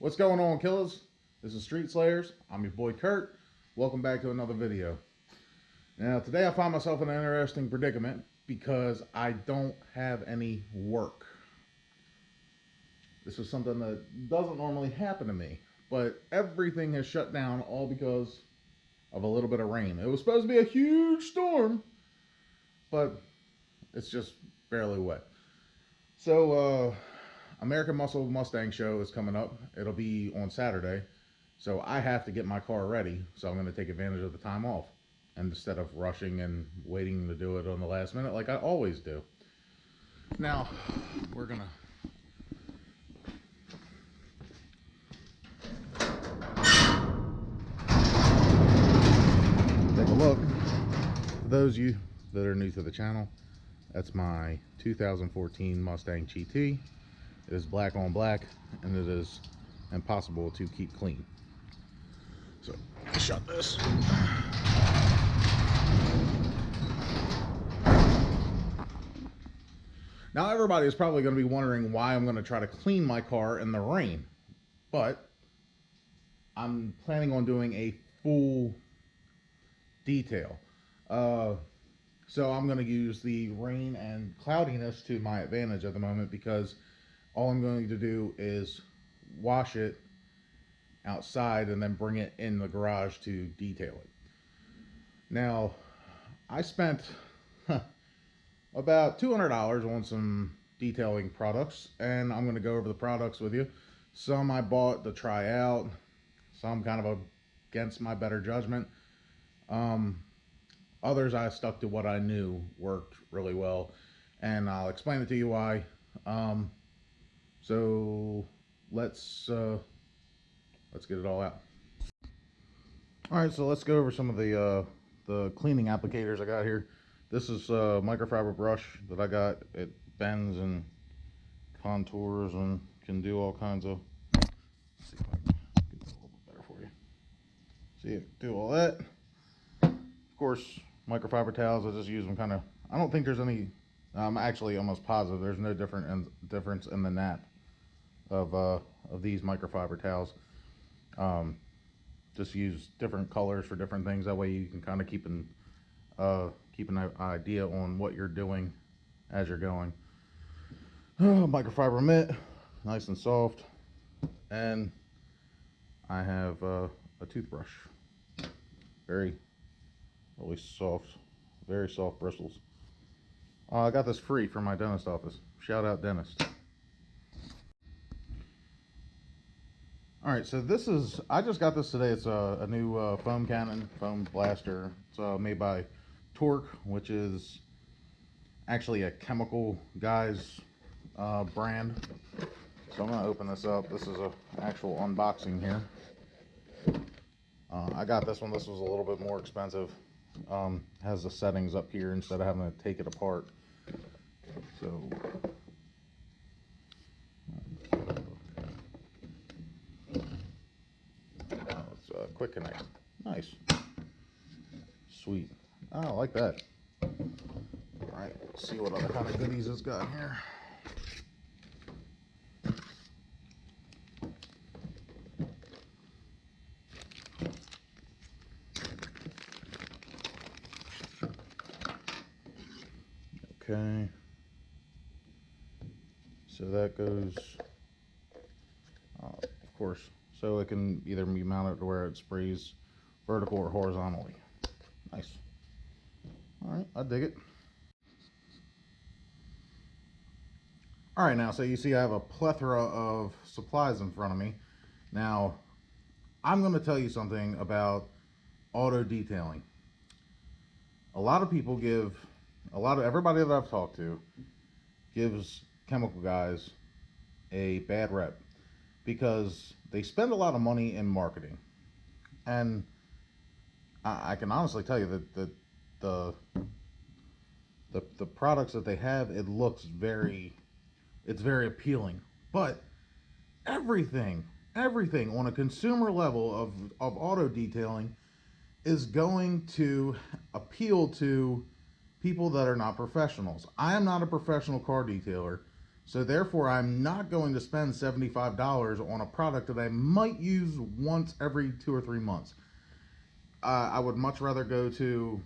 What's going on, killers? This is Street Slayers. I'm your boy Kurt. Welcome back to another video. Now today I find myself in an interesting predicament because I don't have any work. This is something that doesn't normally happen to me, but everything has shut down all because of a little bit of rain. It was supposed to be a huge storm, but it's just barely wet. So American Muscle Mustang show is coming up. It'll be on Saturday, so I have to get my car ready. So I'm going to take advantage of the time off, and instead of rushing and waiting to do it on the last minute like I always do. Now we're gonna take a look. For those of you that are new to the channel, that's my 2014 Mustang GT. It is black on black, and it is impossible to keep clean. So, shut this. Now, everybody is probably going to be wondering why I'm going to try to clean my car in the rain. But I'm planning on doing a full detail. So I'm going to use the rain and cloudiness to my advantage at the moment, because all I'm going to do is wash it outside and then bring it in the garage to detail it. Now, I spent about $200 on some detailing products, and I'm going to go over the products with you. Some I bought to try out, some kind of against my better judgment. Others I stuck to what I knew worked really well, and I'll explain it to you why. So let's get it all out. All right, so let's go over some of the cleaning applicators I got here. This is a microfiber brush that I got. It bends and contours and can do all kinds of. Let's see if I can get this a little bit better for you. See it do all that. Of course, microfiber towels, I just use them kind of. I don't think there's any. I'm actually almost positive there's no difference in the nap of these microfiber towels. Just use different colors for different things. That way you can kind of keep an idea on what you're doing as you're going. Microfiber mitt, nice and soft, and I have a toothbrush. Really soft, very soft bristles. I got this free from my dentist office. Shout out dentist. Alright, so this is, I just got this today. It's a new foam cannon, foam blaster. It's made by Torque, which is actually a chemical guy's brand. So I'm going to open this up. This is an actual unboxing here. I got this one. This was a little bit more expensive. Has the settings up here instead of having to take it apart. So it's quick connect. Nice, sweet. Oh, I like that. All right, let's see what other kind of goodies it's got here. Okay, so that goes, of course, so it can either be mounted to where it sprays vertical or horizontally. Nice. All right, I dig it. All right, now, so you see I have a plethora of supplies in front of me. Now, I'm going to tell you something about auto detailing. A lot of people everybody that I've talked to gives chemical guys a bad rep because they spend a lot of money in marketing. And I can honestly tell you that the products that they have, it's very appealing. But everything on a consumer level of auto detailing is going to appeal to people that are not professionals. I am not a professional car detailer, So therefore, I'm not going to spend $75 on a product that I might use once every 2 or 3 months. I would much rather go to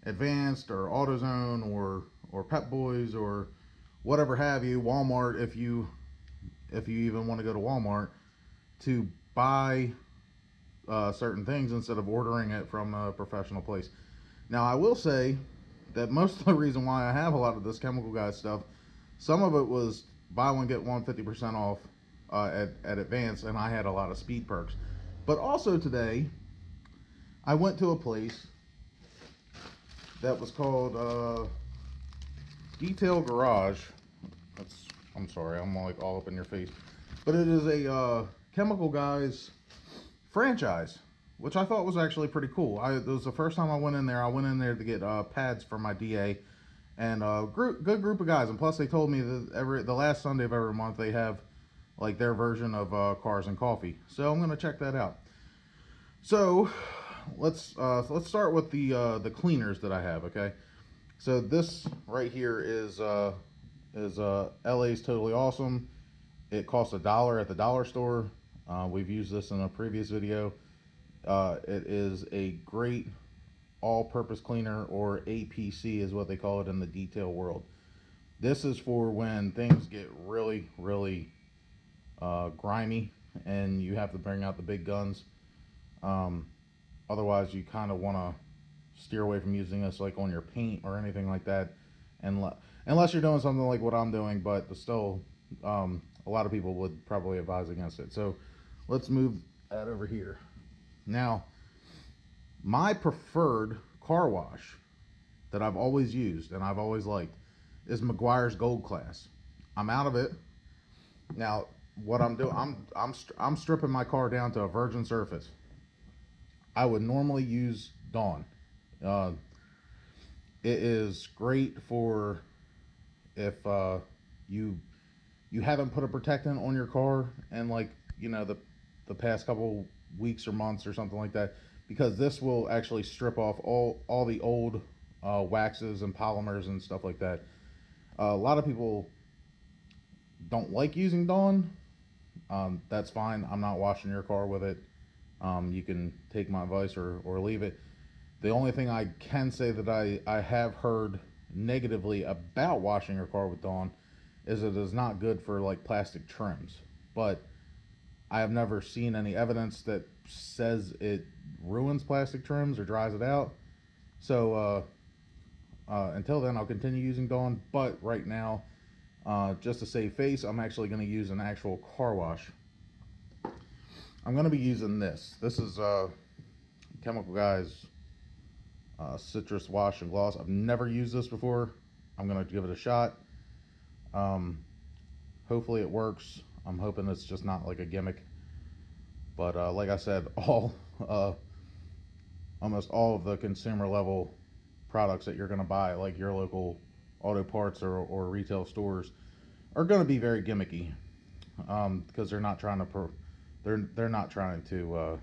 Advanced or AutoZone or Pep Boys or whatever have you, Walmart, if you even want to go to Walmart to buy certain things instead of ordering it from a professional place. Now, I will say that most of the reason why I have a lot of this Chemical Guys stuff, some of it was buy one get one 50% off at Advance, and I had a lot of speed perks. But also today, I went to a place that was called Detail Garage. I'm sorry, I'm like all up in your face, but it is a Chemical Guys franchise, which I thought was actually pretty cool. It was the first time I went in there. I went in there to get pads for my DA, and good group of guys. And plus, they told me that the last Sunday of every month they have like their version of Cars and Coffee. So I'm gonna check that out. So let's start with the cleaners that I have. Okay, so this right here is LA's Totally Awesome. It costs $1 at the dollar store. We've used this in a previous video. It is a great all-purpose cleaner, or APC is what they call it in the detail world. This is for when things get really grimy and you have to bring out the big guns. Otherwise, you kind of want to steer away from using this like on your paint or anything like that, unless you're doing something like what I'm doing. But still, a lot of people would probably advise against it. So let's move that over here. Now, my preferred car wash that I've always used and I've always liked is Meguiar's Gold Class. I'm out of it now. What I'm doing, I'm stripping my car down to a virgin surface. I would normally use Dawn. It is great for if you haven't put a protectant on your car and, like, you know, the past couple weeks or months or something like that, because this will actually strip off all the old waxes and polymers and stuff like that. A lot of people don't like using Dawn. That's fine. I'm not washing your car with it. You can take my advice or leave it. The only thing I can say that I have heard negatively about washing your car with Dawn is it is not good for like plastic trims, but I have never seen any evidence that says it ruins plastic trims or dries it out. So until then, I'll continue using Dawn, but right now, just to save face, I'm actually going to use an actual car wash. I'm going to be using this. This is Chemical Guys Citrus Wash and Gloss. I've never used this before. I'm going to give it a shot. Hopefully it works. I'm hoping it's just not like a gimmick. But like I said, almost all of the consumer level products that you're going to buy, like your local auto parts or retail stores, are going to be very gimmicky, because they're not trying to they're not trying to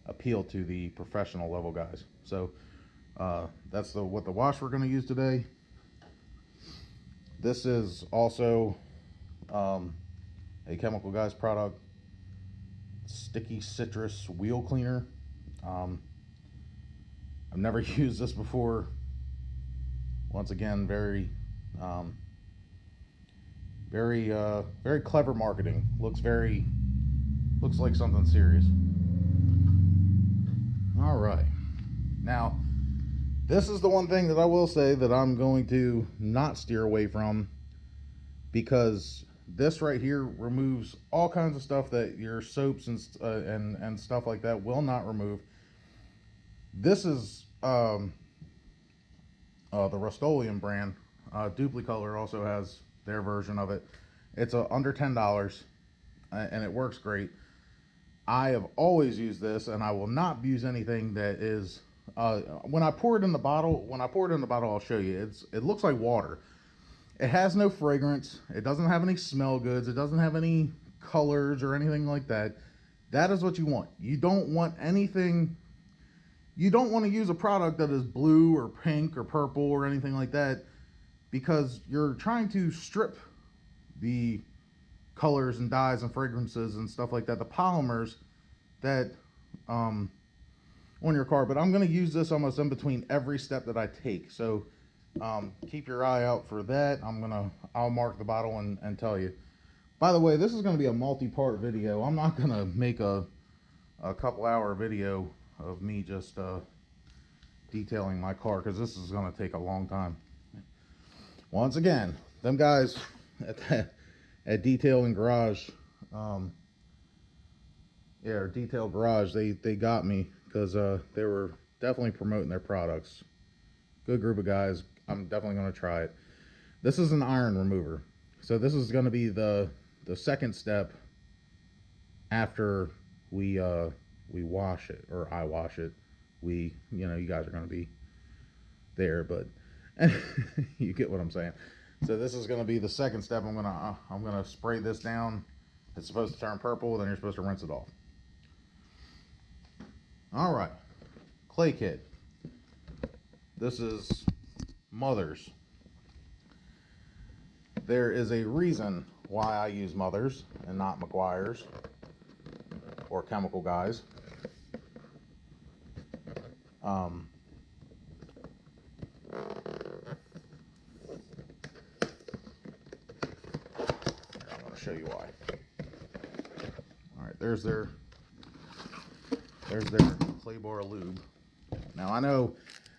appeal to the professional level guys. So that's what the wash we're going to use today. This is also a Chemical Guys product, Sticky Citrus Wheel Cleaner. I've never used this before. Once again, very clever marketing. Looks like something serious. All right, now this is the one thing that I will say that I'm going to not steer away from, because this right here removes all kinds of stuff that your soaps and stuff like that will not remove. This is the Rust-Oleum brand. Duplicolor also has their version of it. It's under $10, and it works great. I have always used this, and I will not use anything that is when I pour it in the bottle. I'll show you. It looks like water. It has no fragrance. It doesn't have any smell goods. It doesn't have any colors or anything like that. That is what you want. You don't want anything. You don't want to use a product that is blue or pink or purple or anything like that because you're trying to strip the colors and dyes and fragrances and stuff like that, the polymers that on your car. But I'm going to use this almost in between every step that I take, so keep your eye out for that. I'll mark the bottle and tell you. By the way, this is going to be a multi-part video. I'm not going to make a couple hour video of me just detailing my car, because this is going to take a long time. Once again, them guys at Detailing Garage, yeah, Detail Garage, they got me, because they were definitely promoting their products. Good group of guys. I'm definitely going to try it. This is an iron remover, so this is going to be the second step after we wash it, or I wash it. You guys are going to be there, but you get what I'm saying. So this is going to be the second step. I'm gonna spray this down. It's supposed to turn purple, then you're supposed to rinse it off. All right, clay kit. This is Mother's. There is a reason why I use Mother's and not McGuire's or Chemical Guys. I'm going to show you why. All right, there's their clay bar lube. Now I know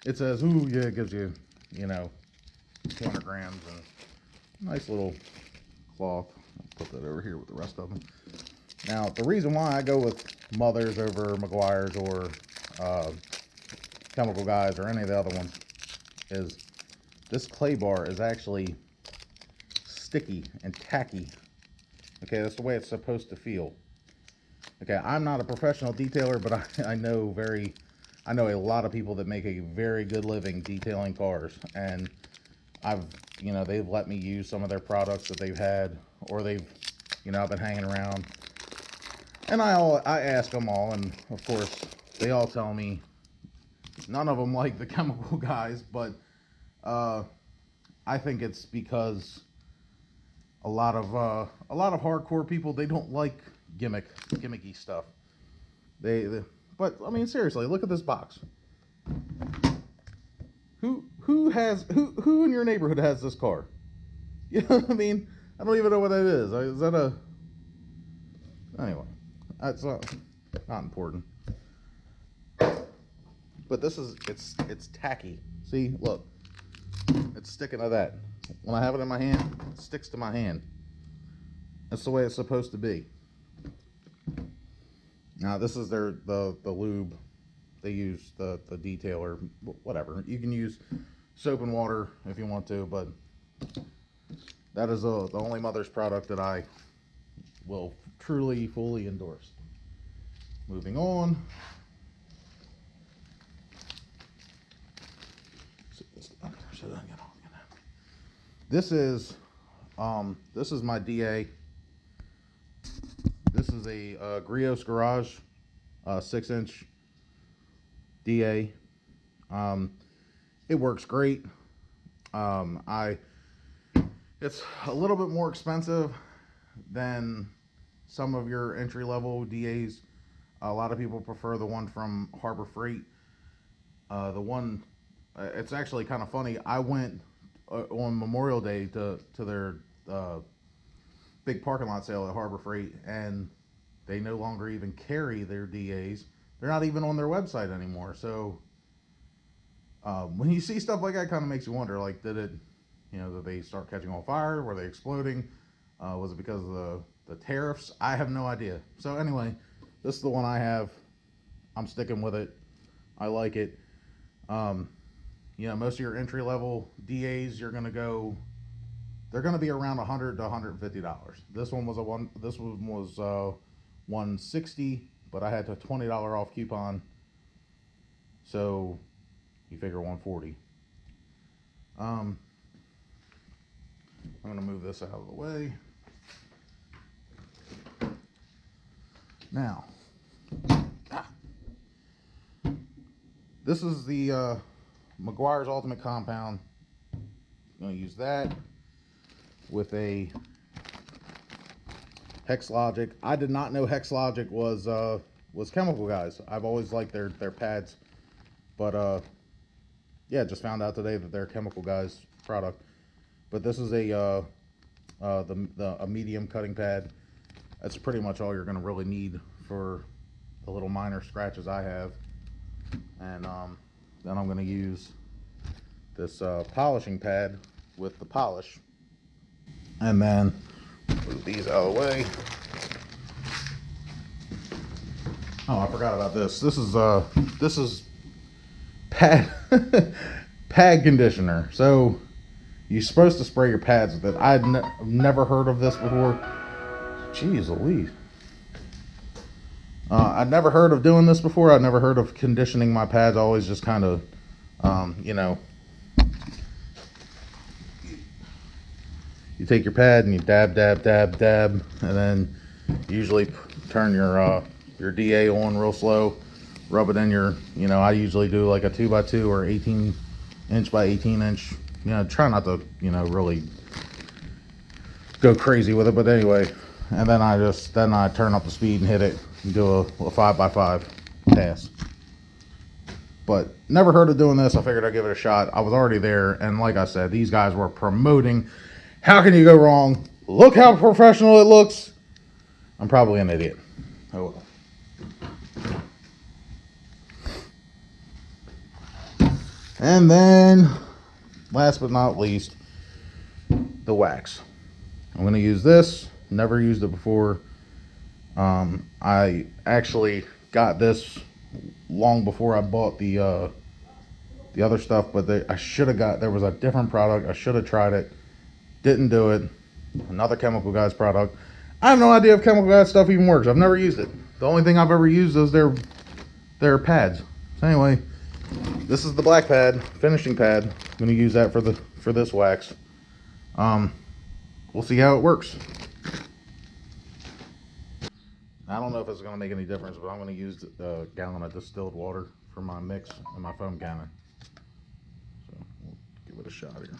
it says, ooh, yeah, it gives you, 200 grams and nice little cloth. I'll put that over here with the rest of them. Now, the reason why I go with Mother's over McGuire's or Chemical Guys or any of the other ones is this clay bar is actually sticky and tacky. Okay, that's the way it's supposed to feel. Okay, I'm not a professional detailer, but I know a lot of people that make a very good living detailing cars, and they've let me use some of their products that they've had, or I've been hanging around, and I ask them all, and of course they all tell me none of them like the Chemical Guys, but I think it's because a lot of hardcore people, they don't like gimmicky stuff. But I mean, seriously, look at this box. Who in your neighborhood has this car? You know what I mean? I don't even know what that is. Is that a... Anyway, that's not important. But this is, it's tacky. See, look. It's sticking to that. When I have it in my hand, it sticks to my hand. That's the way it's supposed to be. Now, this is the lube. They use the detailer, whatever. You can use soap and water if you want to, but that is the only Mother's product that I will truly, fully endorse. Moving on. This is my DA. This is a Griot's Garage 6-inch DA. It works great. It's a little bit more expensive than some of your entry-level DAs. A lot of people prefer the one from Harbor Freight. It's actually kind of funny. I went on Memorial Day to their big parking lot sale at Harbor Freight, and they no longer even carry their DAs. They're not even on their website anymore. So when you see stuff like that, kind of makes you wonder, like, did they start catching on fire? Were they exploding? Was it because of the tariffs? I have no idea. So anyway, this is the one I have. I'm sticking with it. I like it. Most of your entry-level DAs, they're going to be around $100 to $150. This one was $160, but I had a $20 off coupon, so you figure $140. I'm going to move this out of the way. Now, this is the McGuire's Ultimate Compound going to use that with a Hex Logic. I did not know Hex Logic was Chemical Guys. I've always liked their pads, but yeah, just found out today that they're Chemical Guys product. But this is a medium cutting pad. That's pretty much all you're going to really need for the little minor scratches I have. And then I'm going to use this polishing pad with the polish. And then move these out of the way. Oh, I forgot about this. This is pad pad conditioner. So you're supposed to spray your pads with it. I've never heard of this before. Jeez Louise. I'd never heard of doing this before. I'd never heard of conditioning my pads. I always just kind of, you know, you take your pad and you dab, dab, dab, dab, and then you usually turn your DA on real slow, rub it in your, you know, I usually do like a 2x2 or 18" by 18". You know, try not to, you know, really go crazy with it, but anyway. And then I turn up the speed and hit it and do a 5x5 pass. But never heard of doing this. I figured I'd give it a shot. I was already there, and like I said, these guys were promoting. How can you go wrong? Look how professional it looks. I'm probably an idiot. Oh well. And then, last but not least, the wax. I'm going to use this. Never used it before. I actually got this long before I bought the other stuff, but I should have got, there was a different product. I should have tried it. Didn't do it. Another Chemical Guys product. I have no idea if Chemical Guys stuff even works. I've never used it. The only thing I've ever used is their pads. So anyway, this is the black pad, finishing pad. I'm going to use that for this wax. We'll see how it works. I don't know if it's going to make any difference, but I'm going to use a gallon of distilled water for my mix and my foam cannon. So we'll give it a shot here.